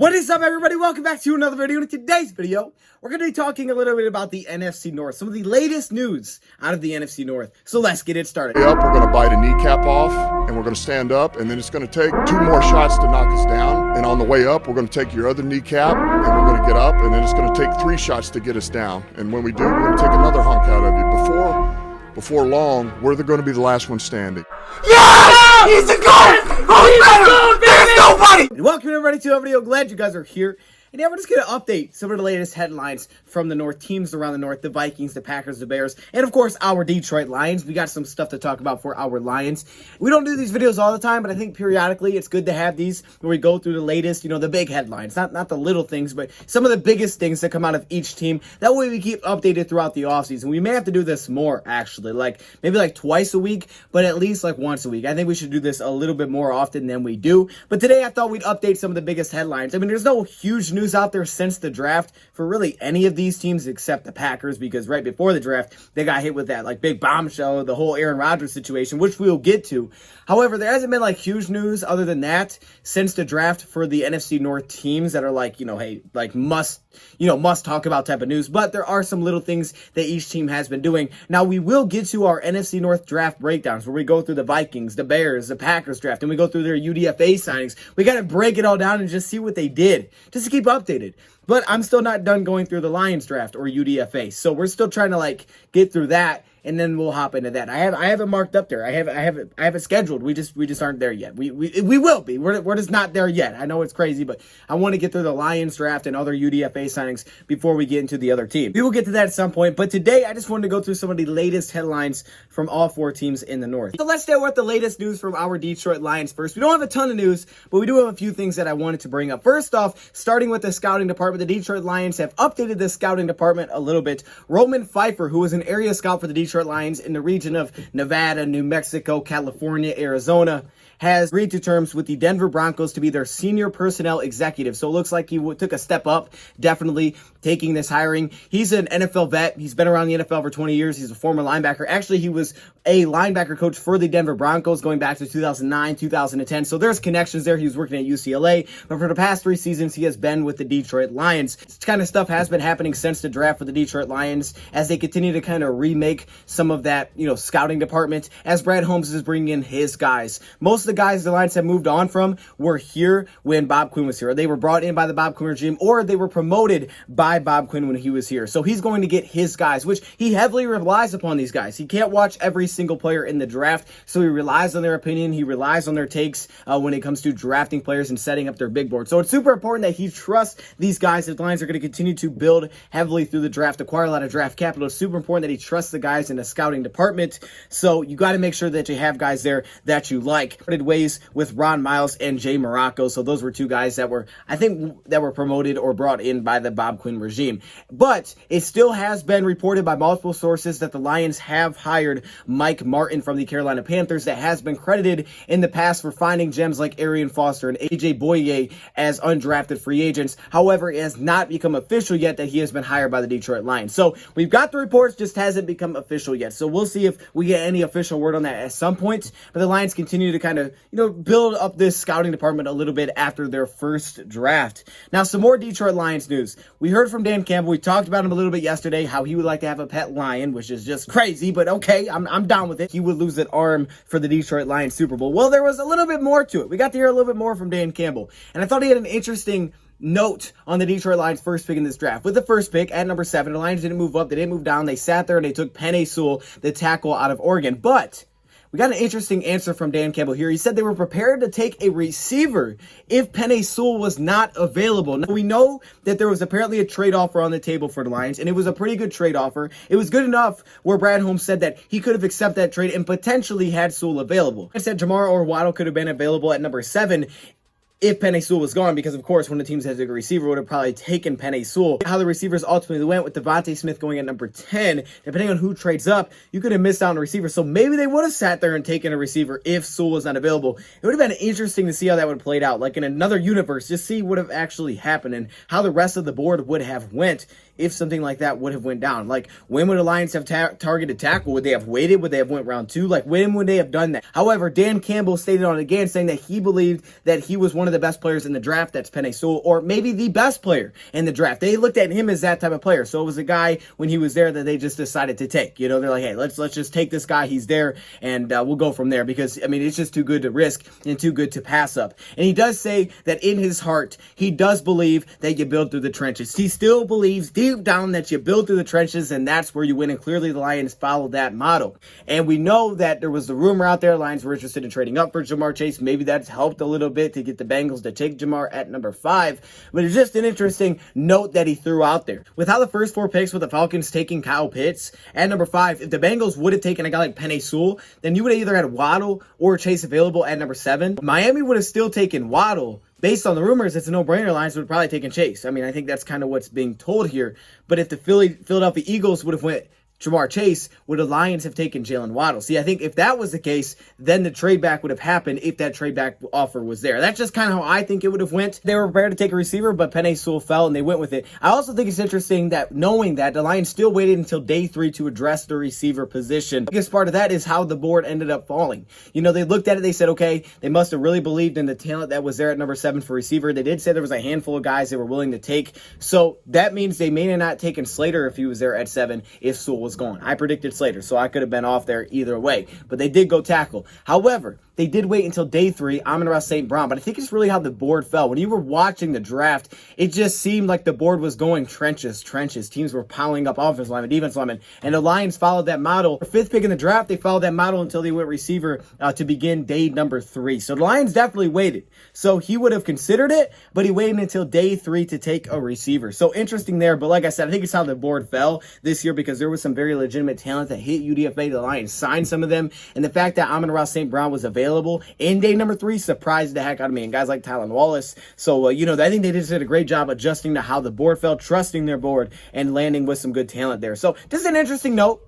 What is up, everybody? Welcome back to another video. In today's video, we're going to be talking a little bit about the NFC North, some of the latest news out of the NFC North. So let's get it started. Up, we're going to bite a kneecap off, and we're going to stand up, and then it's going to take 2 more shots to knock us down. And on the way up, we're going to take your other kneecap, and we're going to get up, and then it's going to take 3 shots to get us down. And when we do, we're going to take another hunk out of you. Before long, we're going to be the last one standing. Yeah! He's the GOAT! Oh, there's nobody! Welcome, everybody, to a video. Glad you guys are here. And yeah, we're just going to update some of the latest headlines from the North, teams around the North, the Vikings, the Packers, the Bears, and of course, our Detroit Lions. We got some stuff to talk about for our Lions. We don't do these videos all the time, but I think periodically it's good to have these where we go through the latest, the big headlines, not the little things, but some of the biggest things that come out of each team. That way we keep updated throughout the offseason. We may have to do this more, actually, maybe twice a week, but at least once a week. I think we should do this a little bit more often than we do. But today I thought we'd update some of the biggest headlines. I mean, there's no huge news out there since the draft for really any of these teams except the Packers, because right before the draft, they got hit with that big bombshell, the whole Aaron Rodgers situation, which we'll get to. However, there hasn't been huge news other than that since the draft for the NFC North teams that are must talk about type of news. But there are some little things that each team has been doing. Now, we will get to our NFC North draft breakdowns where we go through the Vikings, the Bears, the Packers draft, and we go through their UDFA signings. We got to break it all down and just see what they did, just to keep updated. But I'm still not done going through the Lions draft or UDFA. So we're still trying to get through that, and then we'll hop into that. I have it marked up there. I have it scheduled. We just aren't there yet. We will be. We're just not there yet. I know it's crazy, but I want to get through the Lions draft and other UDFA signings before we get into the other team. We will get to that at some point, but today I just wanted to go through some of the latest headlines from all 4 teams in the North. So let's start with the latest news from our Detroit Lions first. We don't have a ton of news, but we do have a few things that I wanted to bring up. First off, starting with the scouting department, the Detroit Lions have updated the scouting department a little bit. Roman Pfeiffer, who was an area scout for the Detroit Lions in the region of Nevada, New Mexico, California, Arizona, has agreed to terms with the Denver Broncos to be their senior personnel executive. So it looks like he took a step up, definitely taking this hiring. He's an NFL vet. He's been around the NFL for 20 years. He's a former linebacker. Actually, he was a linebacker coach for the Denver Broncos going back to 2009, 2010. So there's connections there. He was working at UCLA. But for the past 3 seasons, he has been with the Detroit Lions. This kind of stuff has been happening since the draft for the Detroit Lions as they continue to kind of remake some of that, scouting department as Brad Holmes is bringing in his guys. Most of the guys the Lions have moved on from were here when Bob Quinn was here. They were brought in by the Bob Quinn regime, or they were promoted by Bob Quinn when he was here. So he's going to get his guys, which he heavily relies upon these guys. He can't watch every single player in the draft, so he relies on their opinion. He relies on their takes when it comes to drafting players and setting up their big board. So it's super important that he trusts these guys. The Lions are going to continue to build heavily through the draft, acquire a lot of draft capital. It's super important that he trusts the guys in the scouting department. So you got to make sure that you have guys there that you like. Parted ways with Ron Miles and Jay Morocco. So those were 2 guys that were, promoted or brought in by the Bob Quinn regime. But it still has been reported by multiple sources that the Lions have hired Mike Martin from the Carolina Panthers, that has been credited in the past for finding gems like Arian Foster and AJ Boye as undrafted free agents. However, it has not become official yet that he has been hired by the Detroit Lions. So we've got the reports, just hasn't become official yet. So we'll see if we get any official word on that at some point. But the Lions continue to kind of, build up this scouting department a little bit after their first draft. Now, some more Detroit Lions news. We heard from Dan Campbell. We talked about him a little bit yesterday, how he would like to have a pet lion, which is just crazy, but okay, I'm down with it. He would lose an arm for the Detroit Lions Super Bowl. Well, there was a little bit more to it. We got to hear a little bit more from Dan Campbell, and I thought he had an interesting note on the Detroit Lions' first pick in this draft. With the first pick at number 7, the Lions didn't move up, they didn't move down, they sat there and they took Penei Sewell, the tackle out of Oregon. But we got an interesting answer from Dan Campbell here. He said they were prepared to take a receiver if Penei Sewell was not available. Now, we know that there was apparently a trade offer on the table for the Lions, and it was a pretty good trade offer. It was good enough where Brad Holmes said that he could have accepted that trade and potentially had Sewell available. I said Jamar or Waddle could have been available at number 7 if Penei Sewell was gone, because of course when the teams had to take a receiver would have probably taken Penei Sewell. How the receivers ultimately went with Devontae Smith going at number 10, depending on who trades up, you could have missed out on a receiver. So maybe they would have sat there and taken a receiver if Sewell was not available. It would have been interesting to see how that would have played out, in another universe, just see what would have actually happened and how the rest of the board would have went if something like that would have went down. Like, when would the Lions have targeted tackle? Would they have waited? Would they have went round 2? Like, when would they have done that? However, Dan Campbell stated on it again, saying that he believed that he was one of the best players in the draft. That's Penei Sewell, or maybe the best player in the draft. They looked at him as that type of player. So it was a guy when he was there that they just decided to take. They're like, hey, let's just take this guy. He's there, and we'll go from there, because I mean, it's just too good to risk and too good to pass up. And he does say that in his heart, he does believe that you build through the trenches. He still believes deep down that you build through the trenches, and that's where you win. And clearly the Lions followed that model. And we know that there was the rumor out there, Lions were interested in trading up for Ja'Marr Chase. Maybe that's helped a little bit to get the Bengals to take Ja'Marr at number 5. But it's just an interesting note that he threw out there. With how the first 4 picks with the Falcons taking Kyle Pitts at number 5, if the Bengals would have taken a guy like Penei Sewell, then you would have either had Waddle or Chase available at number 7. Miami would have still taken Waddle. Based on the rumors, it's a no-brainer. Lions would have probably taken Chase. I mean, I think that's kind of what's being told here. But if the Philadelphia Eagles would have went Ja'Marr Chase, would the Lions have taken Jalen Waddle? See, I think if that was the case, then the trade back would have happened if that trade back offer was there. That's just kind of how I think it would have went. They were prepared to take a receiver, but Penei Sewell fell and they went with it. I also think it's interesting that knowing that the Lions still waited until day 3 to address the receiver position. The biggest part of that is how the board ended up falling. They looked at it, they said, okay, they must have really believed in the talent that was there at number 7 for receiver. They did say there was a handful of guys they were willing to take. So that means they may have not taken Slater if he was there at 7 if Sewell was gone. I predicted Slater, so I could have been off there either way. But they did go tackle. However, they did wait until day 3, Amon-Ra St. Brown. But I think it's really how the board fell. When you were watching the draft, it just seemed like the board was going trenches. Teams were piling up offensive linemen, defensive linemen, and the Lions followed that model. The 5th pick in the draft, they followed that model until they went receiver to begin day number 3. So the Lions definitely waited. So he would have considered it, but he waited until day 3 to take a receiver. So interesting there. But like I said, I think it's how the board fell this year, because there was some very legitimate talent that hit UDFA. The Lions signed some of them, and the fact that Amon-Ra St. Brown was available in day number 3 surprised the heck out of me, and guys like Tylan Wallace. So I think they just did a great job adjusting to how the board fell, trusting their board, and landing with some good talent there. So just an interesting note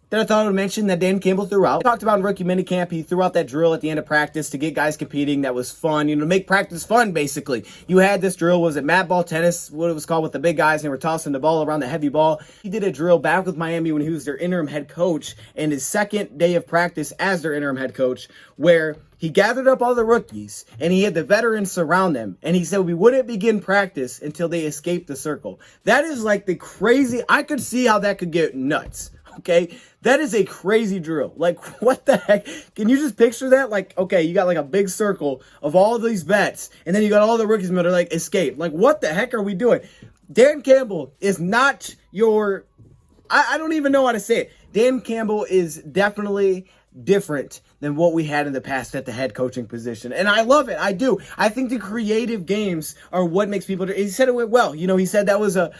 that I thought I would mention that Dan Campbell threw out. Talked about in rookie minicamp, he threw out that drill at the end of practice to get guys competing. That was fun, to make practice fun, basically. You had this drill, was it mat ball tennis, what it was called, with the big guys, and they were tossing the ball around the heavy ball. He did a drill back with Miami when he was their interim head coach, and his second day of practice as their interim head coach, where he gathered up all the rookies, and he had the veterans surround them, and he said we wouldn't begin practice until they escaped the circle. That is like the crazy, I could see how that could get nuts. Okay, that is a crazy drill. Like, what the heck? Can you just picture that? Like, okay, you got like a big circle of all of these vets, and then you got all the rookies that are like, escape. Like, what the heck are we doing? Dan Campbell is not your, I don't even know how to say it. Dan Campbell is definitely different than what we had in the past at the head coaching position. And I love it. I do. I think the creative games are what makes people, he said it went well. He said that was a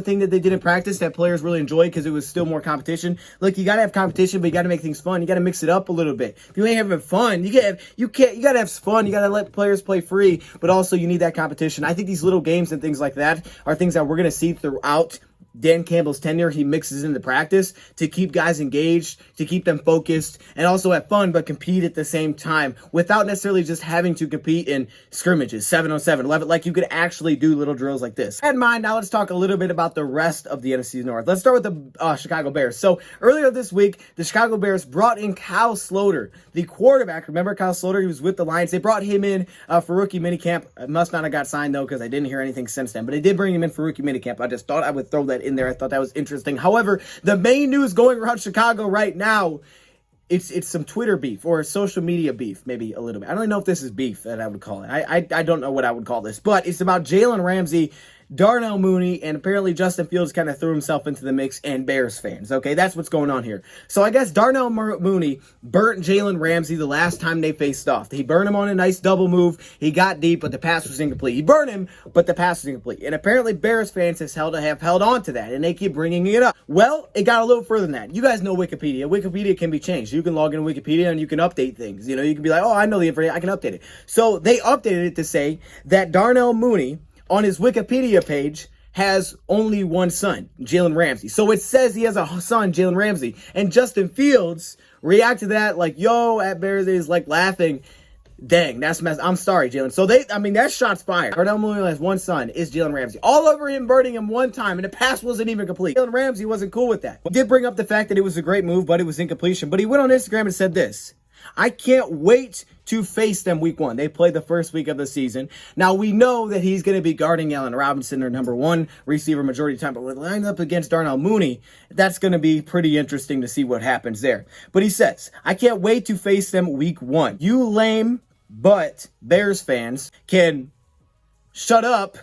thing that they did in practice that players really enjoyed because it was still more competition. Look, you got to have competition, but you got to make things fun. You got to mix it up a little bit. If you ain't having fun, you got to have fun. You got to let players play free, but also you need that competition. I think these little games and things like that are things that we're going to see throughout Dan Campbell's tenure. He mixes into practice to keep guys engaged, to keep them focused, and also have fun, but compete at the same time without necessarily just having to compete in scrimmages, 7-on-7, 11. Like, you could actually do little drills like this. In mind, now let's talk a little bit about the rest of the NFC North. Let's start with the Chicago Bears. So earlier this week, the Chicago Bears brought in Kyle Sloter, the quarterback. Remember Kyle Sloter? He was with the Lions. They brought him in for rookie minicamp. Must not have got signed, though, because I didn't hear anything since then. But they did bring him in for rookie minicamp. I just thought I would throw that in there. I thought that was interesting. However, the main news going around Chicago right now, it's some Twitter beef or social media beef, maybe a little bit. I don't know if this is beef that I would call it. I don't know what I would call this, but it's about Jalen Ramsey, Darnell Mooney, and apparently Justin Fields kind of threw himself into the mix, and Bears fans. Okay, that's what's going on here. So I guess Darnell Mooney burnt Jalen Ramsey the last time they faced off. He burned him on a nice double move. He got deep, but the pass was incomplete. He burned him, but the pass was incomplete. And apparently Bears fans have held on to that, and they keep bringing it up. Well, it got a little further than that. You guys know Wikipedia. Wikipedia can be changed. You can log into Wikipedia and you can update things. You can be like, oh, I know the information. I can update it. So they updated it to say that Darnell Mooney, on his Wikipedia page, has only one son, Jalen Ramsey. So it says he has a son, Jalen Ramsey. And Justin Fields reacted to that like, yo, at Bears is like laughing. Dang, that's mess. I'm sorry, Jalen. So that shot's fired. Cardell only has one son, is Jalen Ramsey. All over him, burning him one time, and the pass wasn't even complete. Jalen Ramsey wasn't cool with that. He did bring up the fact that it was a great move, but it was incompletion. But he went on Instagram and said this: I can't wait to face them week 1. They play the first week of the season. Now, we know that he's going to be guarding Allen Robinson, their number 1 receiver majority of the time, but with lined up against Darnell Mooney, that's going to be pretty interesting to see what happens there. But he says, I can't wait to face them week 1. You lame but Bears fans can shut up.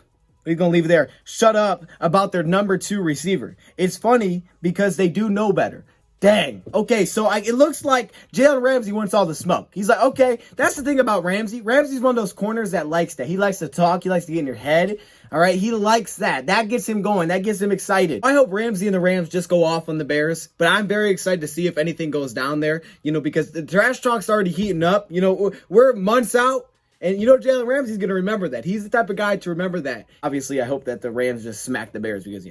We're going to leave it there. Shut up about their number 2 receiver. It's funny because they do know better. Dang. Okay, so it looks like Jalen Ramsey wants all the smoke. He's like, okay, that's the thing about Ramsey. Ramsey's one of those corners that likes that. He likes to talk. He likes to get in your head. All right, he likes that. That gets him going. That gets him excited. I hope Ramsey and the Rams just go off on the Bears, but I'm very excited to see if anything goes down there, because the trash talk's already heating up. We're months out. And Jalen Ramsey's going to remember that. He's the type of guy to remember that. Obviously, I hope that the Rams just smack the Bears because,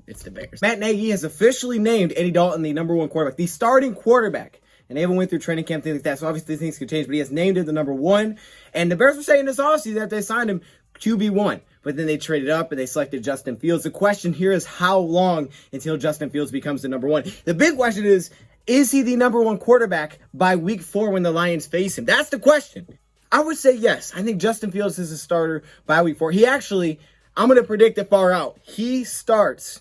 it's the Bears. Matt Nagy has officially named Andy Dalton the number 1 quarterback, the starting quarterback. And they haven't went through training camp, things like that. So obviously things could change, but he has named him the number 1. And the Bears were saying this offseason that they signed him QB1. But then they traded up and they selected Justin Fields. The question here is how long until Justin Fields becomes the number 1? The big question is he the number 1 quarterback by week 4 when the Lions face him? That's the question. I would say yes. I think Justin Fields is a starter by week 4. I'm going to predict it far out. He starts.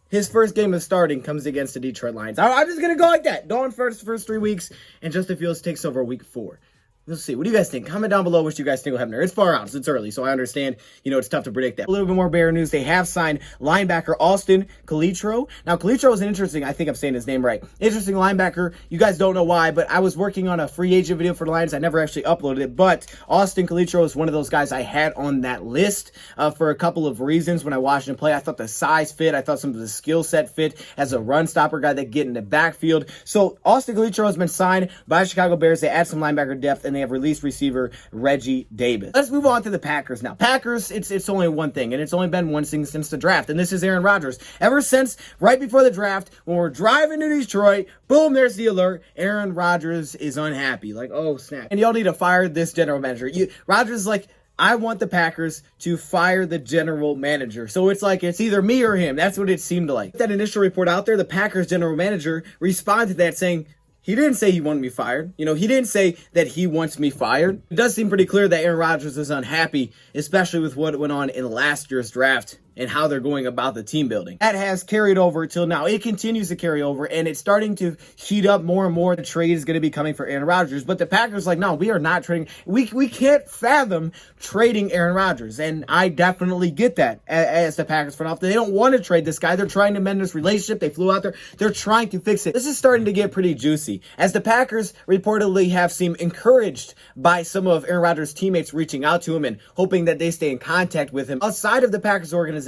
His first game of starting comes against the Detroit Lions. I'm just going to go like that. Dawn first 3 weeks, and Justin Fields takes over week 4. We'll see. What do you guys think? Comment down below what you guys think will happen there. It's far out, so it's early, so I understand, it's tough to predict that. A little bit more Bear news. They have signed linebacker Austin Calitro. Now, Calitro is an interesting, I think I'm saying his name right, interesting linebacker. You guys don't know why, but I was working on a free agent video for the Lions. I never actually uploaded it, but Austin Calitro is one of those guys I had on that list for a couple of reasons when I watched him play. I thought the size fit. I thought some of the skill set fit as a run stopper guy that get in the backfield. So, Austin Calitro has been signed by Chicago Bears. They add some linebacker depth, and they have released receiver Reggie Davis. Let's move on to the Packers now. Packers, it's only one thing, and it's only been one thing since the draft, and this is Aaron Rodgers. Ever since right before the draft, when we're driving to Detroit, boom, there's the alert. Aaron Rodgers is unhappy. Like, oh, snap. And y'all need to fire this general manager. Rodgers is like, I want the Packers to fire the general manager. So it's like, it's either me or him. That's what it seemed like. That initial report out there, the Packers general manager responded to that saying, he didn't say he wanted me fired. He didn't say that he wants me fired. It does seem pretty clear that Aaron Rodgers is unhappy, especially with what went on in last year's draft and how they're going about the team building. That has carried over till now. It continues to carry over, and it's starting to heat up more and more. The trade is going to be coming for Aaron Rodgers, but the Packers like, no, we are not trading. We can't fathom trading Aaron Rodgers, and I definitely get that as the Packers front office. They don't want to trade this guy. They're trying to mend this relationship. They flew out there. They're trying to fix it. This is starting to get pretty juicy, as the Packers reportedly have seemed encouraged by some of Aaron Rodgers' teammates reaching out to him and hoping that they stay in contact with him. Outside of the Packers organization,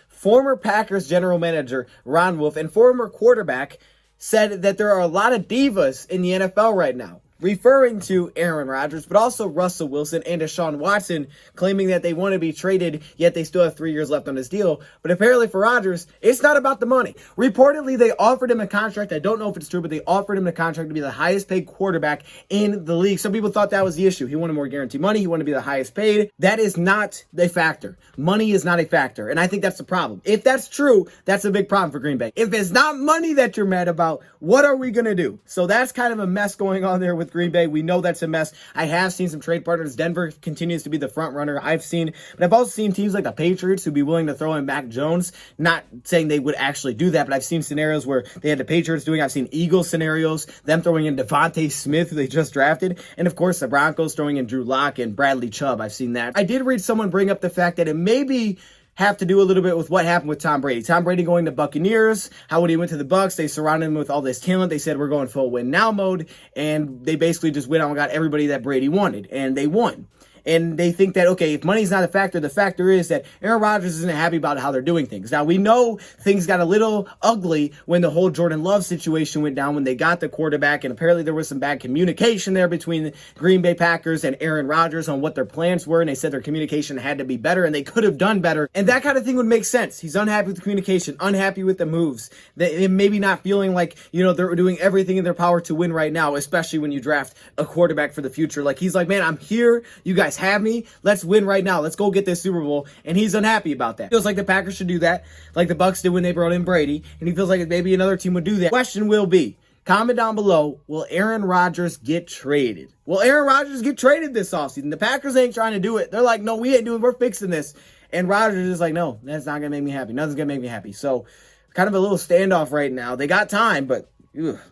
former Packers general manager Ron Wolf and former quarterback said that there are a lot of divas in the NFL right now, referring to Aaron Rodgers, but also Russell Wilson and Deshaun Watson, claiming that they want to be traded, yet they still have 3 years left on this deal. But apparently for Rodgers, it's not about the money. Reportedly, they offered him a contract. I don't know if it's true, but they offered him a contract to be the highest paid quarterback in the league. Some people thought that was the issue. He wanted more guaranteed money. He wanted to be the highest paid. That is not a factor. Money is not a factor. And I think that's the problem. If that's true, that's a big problem for Green Bay. If it's not money that you're mad about, what are we going to do? So that's kind of a mess going on there with Green Bay. We know that's a mess. I have seen some trade partners. Denver continues to be the front runner. But I've also seen teams like the Patriots who'd be willing to throw in Mac Jones. Not saying they would actually do that, but I've seen scenarios where they had the Patriots doing. I've seen Eagles scenarios, them throwing in Devontae Smith, who they just drafted, and of course the Broncos throwing in Drew Lock and Bradley Chubb. I've seen that. I did read someone bring up the fact that it maybe have to do a little bit with what happened with Tom Brady. Tom Brady going to Buccaneers, how when he went to the Bucs, they surrounded him with all this talent. They said, we're going full win now mode, and they basically just went out and got everybody that Brady wanted, and they won. And they think that, okay, if money's not a factor, the factor is that Aaron Rodgers isn't happy about how they're doing things. Now, we know things got a little ugly when the whole Jordan Love situation went down, when they got the quarterback, and apparently there was some bad communication there between the Green Bay Packers and Aaron Rodgers on what their plans were, and they said their communication had to be better, and they could have done better. And that kind of thing would make sense. He's unhappy with the communication, unhappy with the moves, maybe not feeling like, they're doing everything in their power to win right now, especially when you draft a quarterback for the future. Like, he's like, man, I'm here. You guys have me. Let's win right now. Let's go get this Super Bowl. And he's unhappy about that. Feels like the Packers should do that, like the Bucs did when they brought in Brady. And he feels like maybe another team would do that. Question will be, comment down below, will Aaron Rodgers get traded? Will Aaron Rodgers get traded this offseason? The Packers ain't trying to do it. They're like, no, we ain't doing it. We're fixing this. And Rodgers is like, no, that's not going to make me happy. Nothing's going to make me happy. So kind of a little standoff right now. They got time, but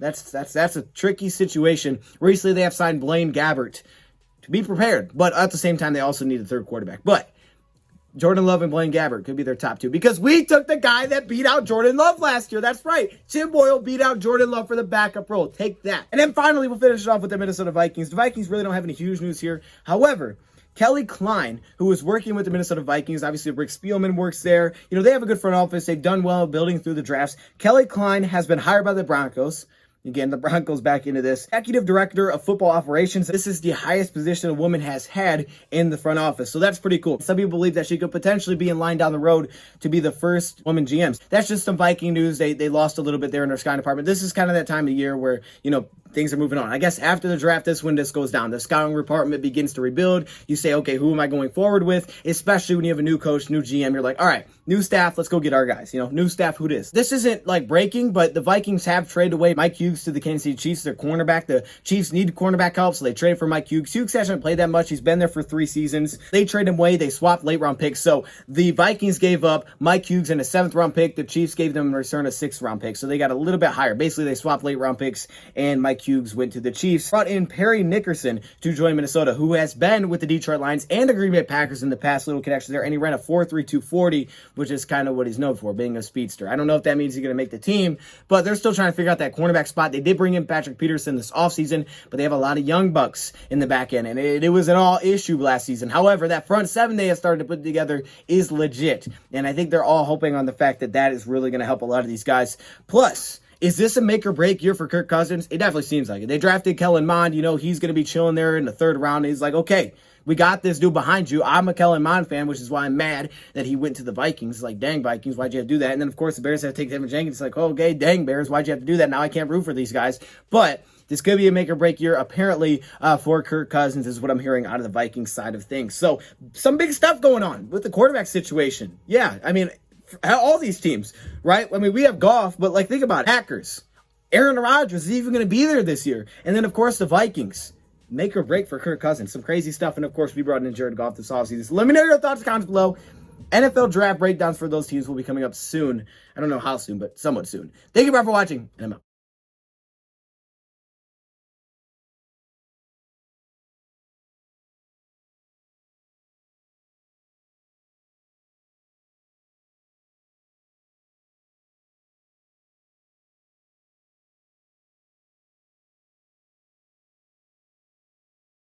that's a tricky situation. Recently, they have signed Blaine Gabbert to be prepared, but at the same time, they also need a third quarterback. But Jordan Love and Blaine Gabbert could be their top two, because we took the guy that beat out Jordan Love last year. That's right. Tim Boyle beat out Jordan Love for the backup role. Take that. And then finally, we'll finish it off with the Minnesota Vikings. The Vikings really don't have any huge news here. However, Kelly Klein, who was working with the Minnesota Vikings, obviously Rick Spielman works there. They have a good front office. They've done well building through the drafts. Kelly Klein has been hired by the Broncos. Again, the Broncos back into this. Executive Director of Football Operations. This is the highest position a woman has had in the front office. So that's pretty cool. Some people believe that she could potentially be in line down the road to be the first woman GMs. That's just some Viking news. They lost a little bit there in their scouting department. This is kind of that time of year where, things are moving on. I guess after the draft, this when this goes down. The scouting department begins to rebuild. You say, okay, who am I going forward with? Especially when you have a new coach, new GM. You're like, all right, new staff, let's go get our guys. New staff, who this? This isn't like breaking, but the Vikings have traded away Mike Hughes to the Kansas City Chiefs, their cornerback. The Chiefs need cornerback help, so they traded for Mike Hughes. Hughes hasn't played that much. He's been there for 3 seasons. They traded him away. They swapped late round picks. So the Vikings gave up Mike Hughes and a 7th round pick. The Chiefs gave them in return a 6th round pick. So they got a little bit higher. Basically, they swapped late round picks, and Mike Hughes went to the Chiefs. Brought in Perry Nickerson to join Minnesota, who has been with the Detroit Lions and the Green Bay Packers in the past. Little connection there, and he ran a 4.32 40, which is kind of what he's known for, being a speedster. I don't know if that means he's going to make the team, but they're still trying to figure out that cornerback spot. They did bring in Patrick Peterson this offseason, but they have a lot of young bucks in the back end, and it was an all issue last season. However, that front 7 they have started to put together is legit, and I think they're all hoping on the fact that that is really going to help a lot of these guys. Plus, is this a make or break year for Kirk Cousins? It definitely seems like it. They drafted Kellen Mond. He's going to be chilling there in the 3rd round. He's like, okay, we got this dude behind you. I'm a Kellen Mond fan, which is why I'm mad that he went to the Vikings. It's like, dang, Vikings, why'd you have to do that? And then, of course, the Bears have to take Devin Jenkins. It's like, oh, okay, dang, Bears, why'd you have to do that? Now I can't root for these guys. But this could be a make or break year, apparently, for Kirk Cousins, is what I'm hearing out of the Vikings side of things. So, some big stuff going on with the quarterback situation. Yeah, I mean, all these teams, right? I mean, we have Goff, but, think about it. Packers. Aaron Rodgers is even going to be there this year. And then, of course, the Vikings. Make or break for Kirk Cousins. Some crazy stuff. And, of course, we brought in Jared Goff this offseason. So let me know your thoughts in the comments below. NFL draft breakdowns for those teams will be coming up soon. I don't know how soon, but somewhat soon. Thank you, bro, for watching, and I'm out.